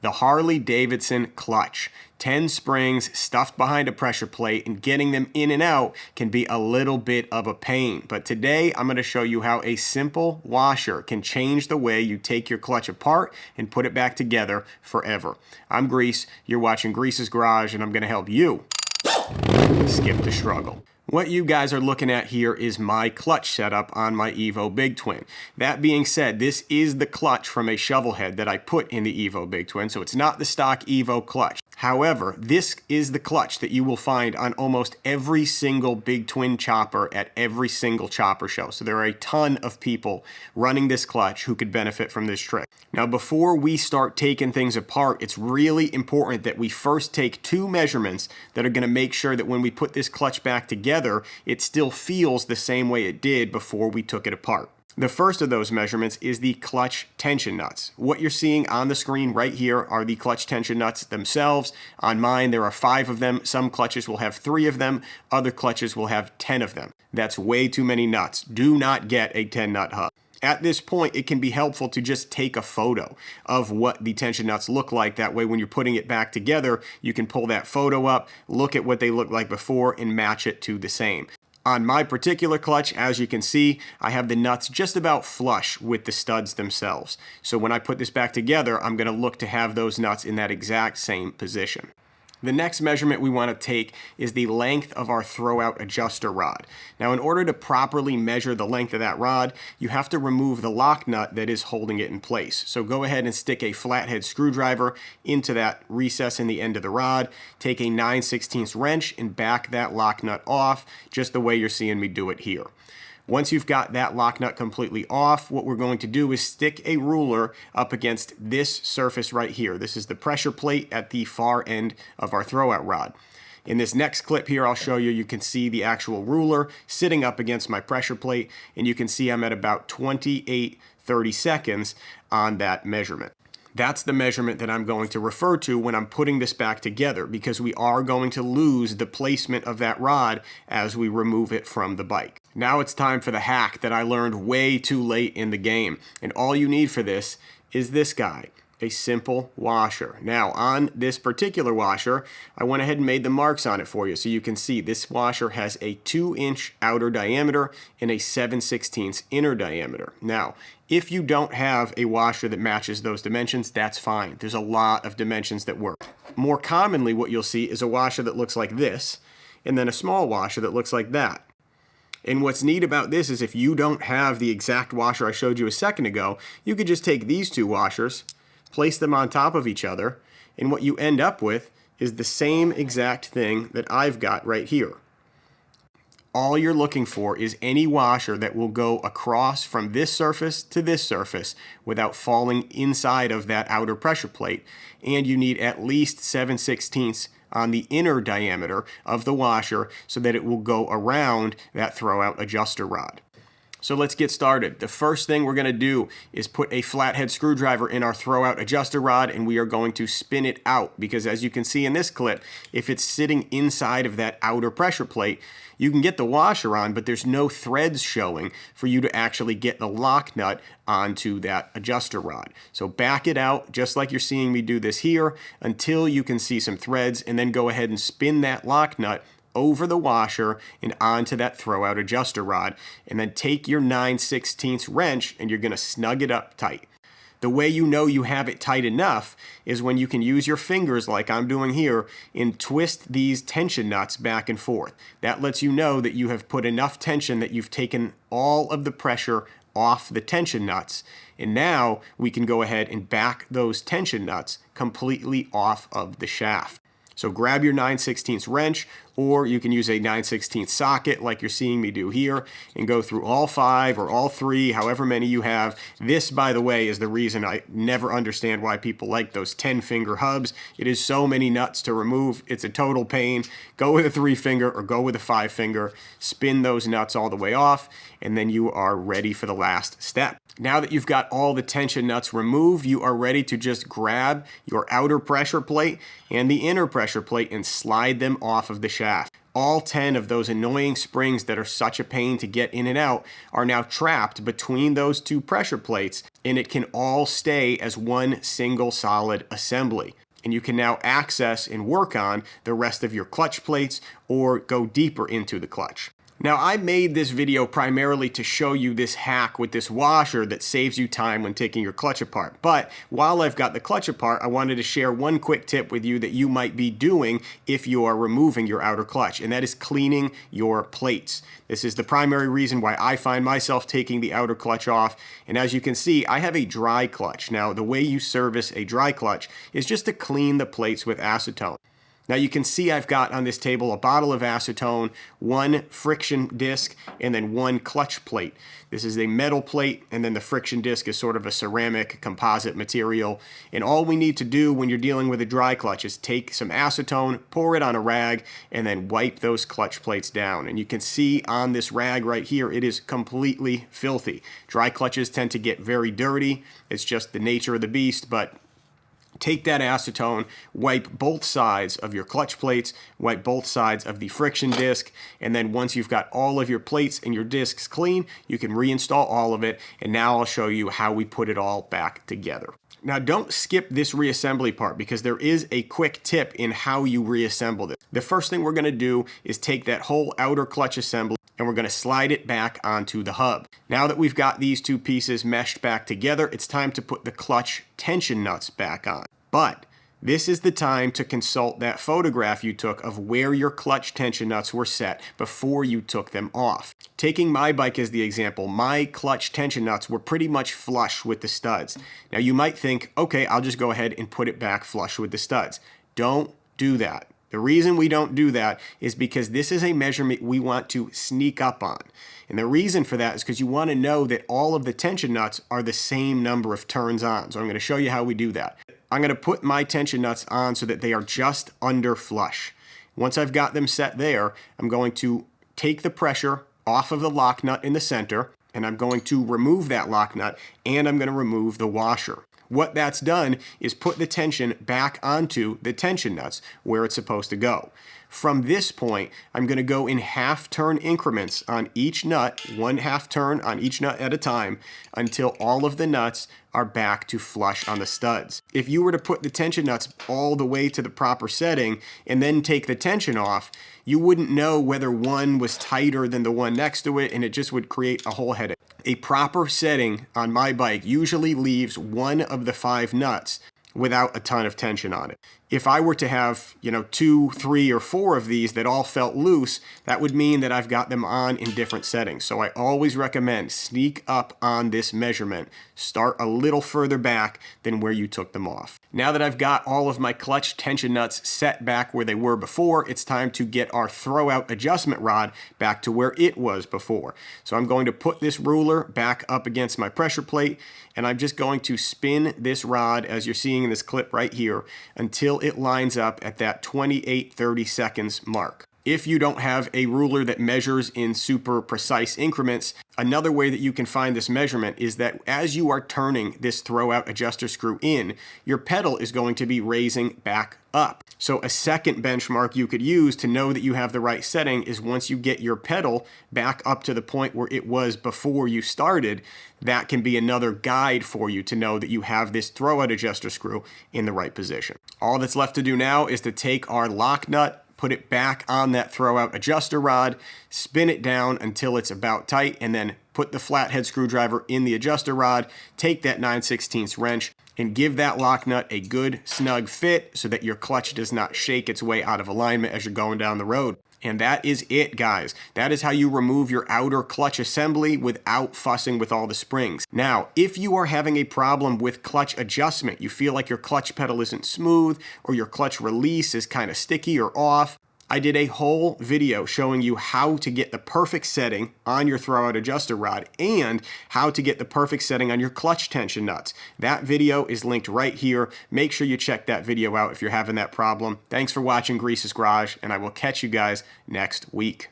The Harley Davidson clutch. 10 springs stuffed behind a pressure plate, and getting them in and out can be a little bit of a pain. But today I'm going to show you how a simple washer can change the way you take your clutch apart and put it back together forever. I'm Grease, you're watching Grease's Garage, and I'm going to help you skip the struggle. What you guys are looking at here is my clutch setup on my Evo Big Twin. That being said, this is the clutch from a shovel head that I put in the Evo Big Twin, so it's not the stock Evo clutch. However, this is the clutch that you will find on almost every single Big Twin chopper at every single chopper show. So there are a ton of people running this clutch who could benefit from this trick. Now, before we start taking things apart, it's really important that we first take two measurements that are going to make sure that when we put this clutch back together, it still feels the same way it did before we took it apart. The first of those measurements is the clutch tension nuts. What you're seeing on the screen right here are the clutch tension nuts themselves. On mine, there are 5 of them. Some clutches will have 3 of them. Other clutches will have 10 of them. That's way too many nuts. Do not get a 10-nut hub. At this point, it can be helpful to just take a photo of what the tension nuts look like. That way, when you're putting it back together, you can pull that photo up, look at what they look like before, and match it to the same. On my particular clutch, as you can see, I have the nuts just about flush with the studs themselves. So when I put this back together, I'm going to look to have those nuts in that exact same position. The next measurement we want to take is the length of our throwout adjuster rod. Now, in order to properly measure the length of that rod, you have to remove the lock nut that is holding it in place. So go ahead and stick a flathead screwdriver into that recess in the end of the rod, take a 9/16 wrench and back that lock nut off, just the way you're seeing me do it here. Once you've got that lock nut completely off, what we're going to do is stick a ruler up against this surface right here. This is the pressure plate at the far end of our throwout rod. In this next clip here, I'll show you, you can see the actual ruler sitting up against my pressure plate, and you can see I'm at about 28-30 seconds on that measurement. That's the measurement that I'm going to refer to when I'm putting this back together, because we are going to lose the placement of that rod as we remove it from the bike. Now it's time for the hack that I learned way too late in the game. And all you need for this is this guy, a simple washer. Now, on this particular washer, I went ahead and made the marks on it for you. So you can see this washer has a 2-inch outer diameter and a 7/16 inner diameter. Now, if you don't have a washer that matches those dimensions, that's fine. There's a lot of dimensions that work. More commonly, what you'll see is a washer that looks like this, and then a small washer that looks like that. And what's neat about this is if you don't have the exact washer I showed you a second ago, you could just take these two washers, place them on top of each other, and what you end up with is the same exact thing that I've got right here. All you're looking for is any washer that will go across from this surface to this surface without falling inside of that outer pressure plate, and you need at least 7/16 on the inner diameter of the washer so that it will go around that throwout adjuster rod. So let's get started. The first thing we're going to do is put a flathead screwdriver in our throwout adjuster rod, and we are going to spin it out, because as you can see in this clip, if it's sitting inside of that outer pressure plate, you can get the washer on, but there's no threads showing for you to actually get the lock nut onto that adjuster rod. So back it out, just like you're seeing me do this here, until you can see some threads, and then go ahead and spin that lock nut over the washer and onto that throwout adjuster rod, and then take your 9/16 wrench and you're going to snug it up tight. The way you know you have it tight enough is when you can use your fingers like I'm doing here and twist these tension nuts back and forth. That lets you know that you have put enough tension that you've taken all of the pressure off the tension nuts. And now we can go ahead and back those tension nuts completely off of the shaft. So grab your 9/16 wrench, or you can use a 9/16 socket like you're seeing me do here, and go through all 5 or all 3, however many you have. This, by the way, is the reason I never understand why people like those 10-finger hubs. It is so many nuts to remove. It's a total pain. Go with a 3-finger or go with a 5-finger. Spin those nuts all the way off, and then you are ready for the last step. Now that you've got all the tension nuts removed, you are ready to just grab your outer pressure plate and the inner pressure plate and slide them off of the shaft. All 10 of those annoying springs that are such a pain to get in and out are now trapped between those two pressure plates, and it can all stay as one single solid assembly. And you can now access and work on the rest of your clutch plates or go deeper into the clutch. Now, I made this video primarily to show you this hack with this washer that saves you time when taking your clutch apart. But while I've got the clutch apart, I wanted to share one quick tip with you that you might be doing if you are removing your outer clutch, and that is cleaning your plates. This is the primary reason why I find myself taking the outer clutch off. And as you can see, I have a dry clutch. Now, the way you service a dry clutch is just to clean the plates with acetone. Now you can see I've got on this table a bottle of acetone, one friction disc, and then one clutch plate. This is a metal plate, and then the friction disc is sort of a ceramic composite material. And all we need to do when you're dealing with a dry clutch is take some acetone, pour it on a rag, and then wipe those clutch plates down. And you can see on this rag right here, it is completely filthy. Dry clutches tend to get very dirty. It's just the nature of the beast, but take that acetone, wipe both sides of your clutch plates, wipe both sides of the friction disc, and then once you've got all of your plates and your discs clean, you can reinstall all of it, and now I'll show you how we put it all back together. Now don't skip this reassembly part because there is a quick tip in how you reassemble this. The first thing we're going to do is take that whole outer clutch assembly and we're going to slide it back onto the hub. Now that we've got these two pieces meshed back together, it's time to put the clutch tension nuts back on. But this is the time to consult that photograph you took of where your clutch tension nuts were set before you took them off. Taking my bike as the example, my clutch tension nuts were pretty much flush with the studs. Now you might think, okay, I'll just go ahead and put it back flush with the studs. Don't do that. The reason we don't do that is because this is a measurement we want to sneak up on. And the reason for that is because you want to know that all of the tension nuts are the same number of turns on. So I'm going to show you how we do that. I'm going to put my tension nuts on so that they are just under flush. Once I've got them set there, I'm going to take the pressure off of the lock nut in the center, and I'm going to remove that lock nut, and I'm going to remove the washer. What that's done is put the tension back onto the tension nuts where it's supposed to go. From this point, I'm going to go in half-turn increments on each nut, 1/2 turn on each nut at a time, until all of the nuts are back to flush on the studs. If you were to put the tension nuts all the way to the proper setting and then take the tension off, you wouldn't know whether one was tighter than the one next to it, and it just would create a whole headache. A proper setting on my bike usually leaves one of the 5 nuts without a ton of tension on it. If I were to have, 2, 3, or 4 of these that all felt loose, that would mean that I've got them on in different settings. So I always recommend sneak up on this measurement. Start a little further back than where you took them off. Now that I've got all of my clutch tension nuts set back where they were before, it's time to get our throwout adjustment rod back to where it was before. So I'm going to put this ruler back up against my pressure plate, and I'm just going to spin this rod, as you're seeing in this clip right here, until it lines up at that 28-30 seconds mark. If you don't have a ruler that measures in super precise increments, another way that you can find this measurement is that as you are turning this throwout adjuster screw in, your pedal is going to be raising back up. So a second benchmark you could use to know that you have the right setting is once you get your pedal back up to the point where it was before you started, that can be another guide for you to know that you have this throwout adjuster screw in the right position. All that's left to do now is to take our lock nut, put it back on that throwout adjuster rod, spin it down until it's about tight, and then put the flathead screwdriver in the adjuster rod, take that 9/16 wrench, and give that lock nut a good snug fit so that your clutch does not shake its way out of alignment as you're going down the road. And that is it, guys. That is how you remove your outer clutch assembly without fussing with all the springs. Now, if you are having a problem with clutch adjustment, you feel like your clutch pedal isn't smooth or your clutch release is kind of sticky or off, I did a whole video showing you how to get the perfect setting on your throwout adjuster rod and how to get the perfect setting on your clutch tension nuts. That video is linked right here. Make sure you check that video out if you're having that problem. Thanks for watching Grease's Garage, and I will catch you guys next week.